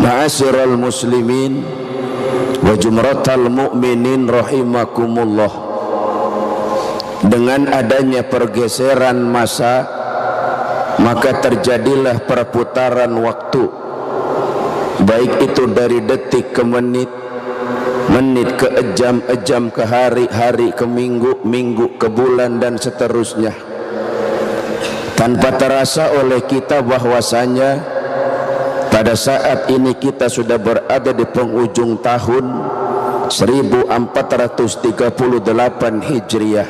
Ma'asyiral muslimin wa jumratal mu'minin rahimakumullah. Dengan adanya pergeseran masa, maka terjadilah perputaran waktu, baik itu dari detik ke menit, menit ke jam, jam ke hari, hari ke minggu, minggu ke bulan, dan seterusnya. Tanpa terasa oleh kita bahwasanya pada saat ini kita sudah berada di penghujung tahun 1438 Hijriah,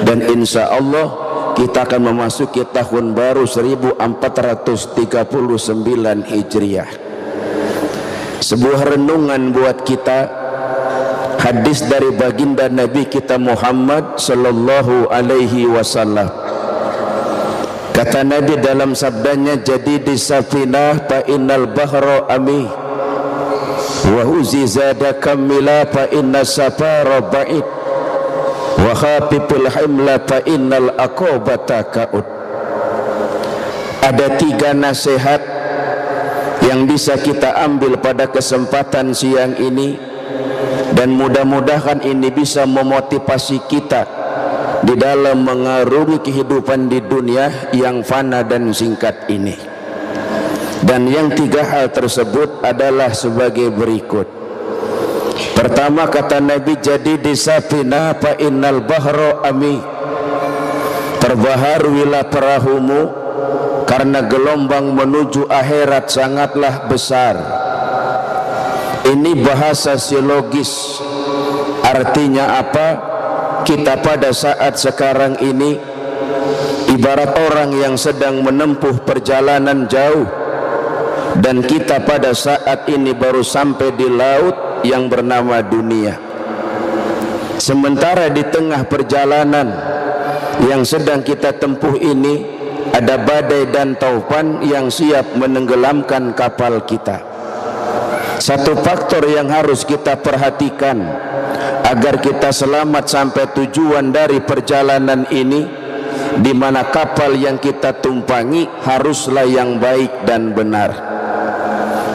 dan insya Allah kita akan memasuki tahun baru 1439 Hijriah. Sebuah renungan buat kita, hadis dari baginda Nabi kita Muhammad sallallahu alaihi wasallam. Kata Nabi dalam sabdanya, jadi di safinah fa innal bahra ami wa huzi zada kamila fa inna safara ba'id wa khafiful himla fa innal aqobata ka'ud. Ada 3 nasihat yang bisa kita ambil pada kesempatan siang ini, dan mudah-mudahan ini bisa memotivasi kita di dalam mengarungi kehidupan di dunia yang fana dan singkat ini. Dan yang 3 hal tersebut adalah sebagai berikut. Pertama, kata Nabi, jadi di safinah fa innal bahra ami, perbaharuilah perahumu karena gelombang menuju akhirat sangatlah besar. Ini bahasa silogis, artinya apa? Kita pada saat sekarang ini ibarat orang yang sedang menempuh perjalanan jauh, dan kita pada saat ini baru sampai di laut yang bernama dunia. Sementara di tengah perjalanan yang sedang kita tempuh ini ada badai dan taufan yang siap menenggelamkan kapal kita. Satu faktor yang harus kita perhatikan agar kita selamat sampai tujuan dari perjalanan ini, di mana kapal yang kita tumpangi haruslah yang baik dan benar.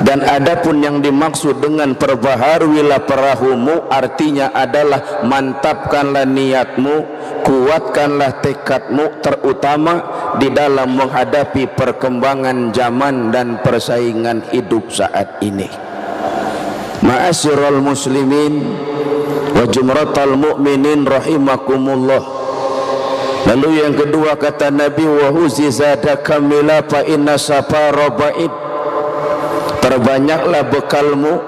Dan adapun yang dimaksud dengan perbaharuilah perahumu, artinya adalah mantapkanlah niatmu, kuatkanlah tekadmu, terutama di dalam menghadapi perkembangan zaman dan persaingan hidup saat ini. Ma'asyiral muslimin wa jumratal mu'minin rahimakumullah. Lalu yang kedua, kata Nabi, wa huzi zada kamila fa inna safara ba'id, perbanyaklah bekalmu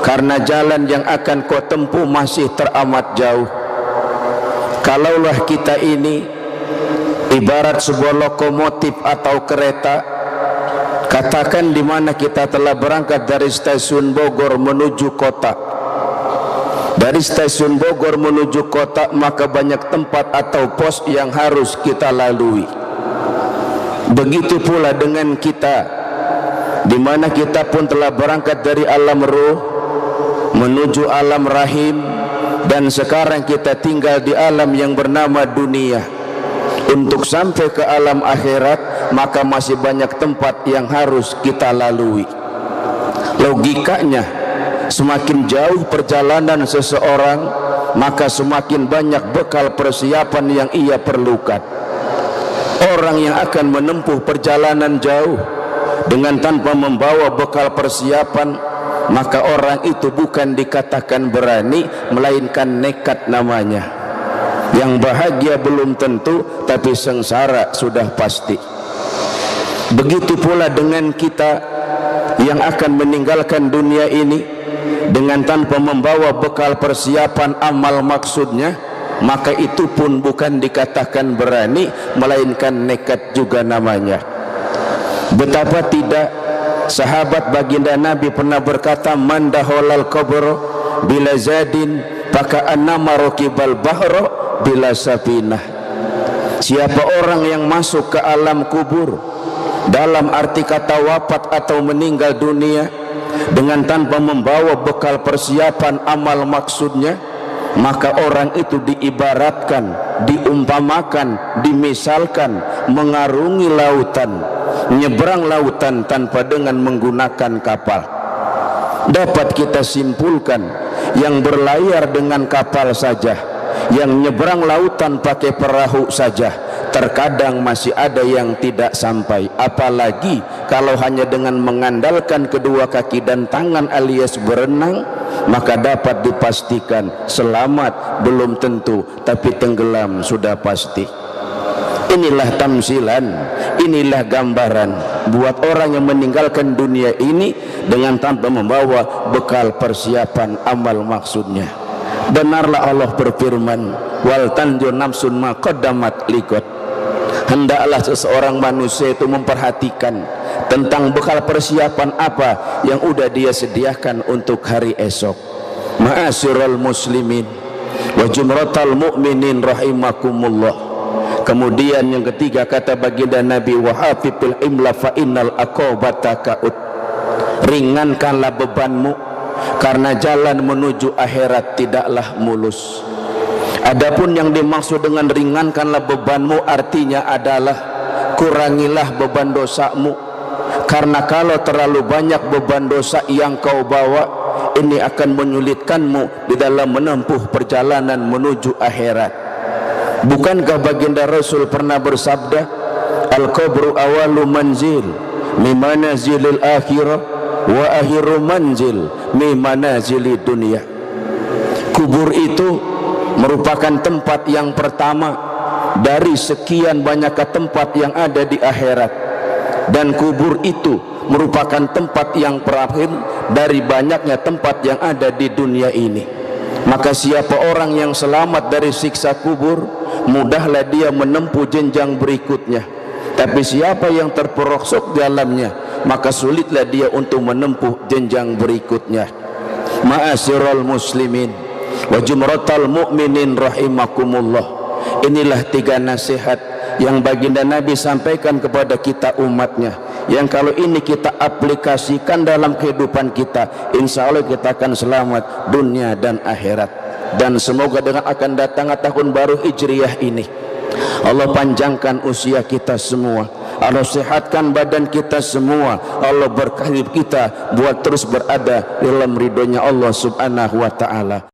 karena jalan yang akan kau tempuh masih teramat jauh. Kalaulah kita ini ibarat sebuah lokomotif atau kereta, katakan di mana kita telah berangkat dari stasiun Bogor menuju kota. Dari stasiun Bogor menuju kota, maka banyak tempat atau pos yang harus kita lalui. Begitu pula dengan kita, di mana kita pun telah berangkat dari alam ruh menuju alam rahim, dan sekarang kita tinggal di alam yang bernama dunia. Untuk sampai ke alam akhirat, maka masih banyak tempat yang harus kita lalui. Logikanya, semakin jauh perjalanan seseorang, maka semakin banyak bekal persiapan yang ia perlukan. Orang yang akan menempuh perjalanan jauh dengan tanpa membawa bekal persiapan, maka orang itu bukan dikatakan berani, melainkan nekat namanya. Yang bahagia belum tentu, tapi sengsara sudah pasti. Begitu pula dengan kita yang akan meninggalkan dunia ini dengan tanpa membawa bekal persiapan amal maksudnya, maka itu pun bukan dikatakan berani, melainkan nekat juga namanya. Betapa tidak, sahabat baginda Nabi pernah berkata, man daholal qabr bila zadin faka'annama raqibal bahra bila safinah. Siapa orang yang masuk ke alam kubur, dalam arti kata wafat atau meninggal dunia, dengan tanpa membawa bekal persiapan amal maksudnya, maka orang itu diibaratkan, diumpamakan, dimisalkan mengarungi lautan, nyebrang lautan tanpa dengan menggunakan kapal. Dapat kita simpulkan, yang berlayar dengan kapal saja, yang nyebrang lautan pakai perahu saja, terkadang masih ada yang tidak sampai. Apalagi kalau hanya dengan mengandalkan kedua kaki dan tangan alias berenang, maka dapat dipastikan selamat belum tentu, tapi tenggelam sudah pasti. Inilah tamsilan, inilah gambaran buat orang yang meninggalkan dunia ini dengan tanpa membawa bekal persiapan amal maksudnya. Benarlah Allah berfirman, wal tanjur nafsun ma qaddamat liqad. Hendaklah seseorang manusia itu memperhatikan tentang bekal persiapan apa yang udah dia sediakan untuk hari esok. Ma'asyiral muslimin wa jumratal mu'minin rahimakumullah. Kemudian yang ketiga, kata baginda Nabi, wahafifil imla fa innal aqobata ka'ud. Ringankanlah bebanmu karena jalan menuju akhirat tidaklah mulus. Adapun yang dimaksud dengan ringankanlah bebanmu artinya adalah kurangilah beban dosamu, karena kalau terlalu banyak beban dosa yang kau bawa, ini akan menyulitkanmu di dalam menempuh perjalanan menuju akhirat. Bukankah baginda Rasul pernah bersabda, al-qabru awalu manzil min manazilil akhirah wa akhiru manzil min manazilid dunia. Kubur itu merupakan tempat yang pertama dari sekian banyak tempat yang ada di akhirat, dan kubur itu merupakan tempat yang terakhir dari banyaknya tempat yang ada di dunia ini. Maka siapa orang yang selamat dari siksa kubur, mudahlah dia menempuh jenjang berikutnya. Tapi siapa yang terperosok dalamnya, maka sulitlah dia untuk menempuh jenjang berikutnya. Ma'asyiral muslimin wa jumratal mu'minin rahimakumullah. Inilah 3 nasihat yang baginda Nabi sampaikan kepada kita umatnya, yang kalau ini kita aplikasikan dalam kehidupan kita, insya Allah kita akan selamat dunia dan akhirat. Dan semoga dengan akan datang tahun baru Hijriah ini, Allah panjangkan usia kita semua, Allah sehatkan badan kita semua, Allah berkahi kita buat terus berada dalam ridhonya Allah subhanahu wa ta'ala.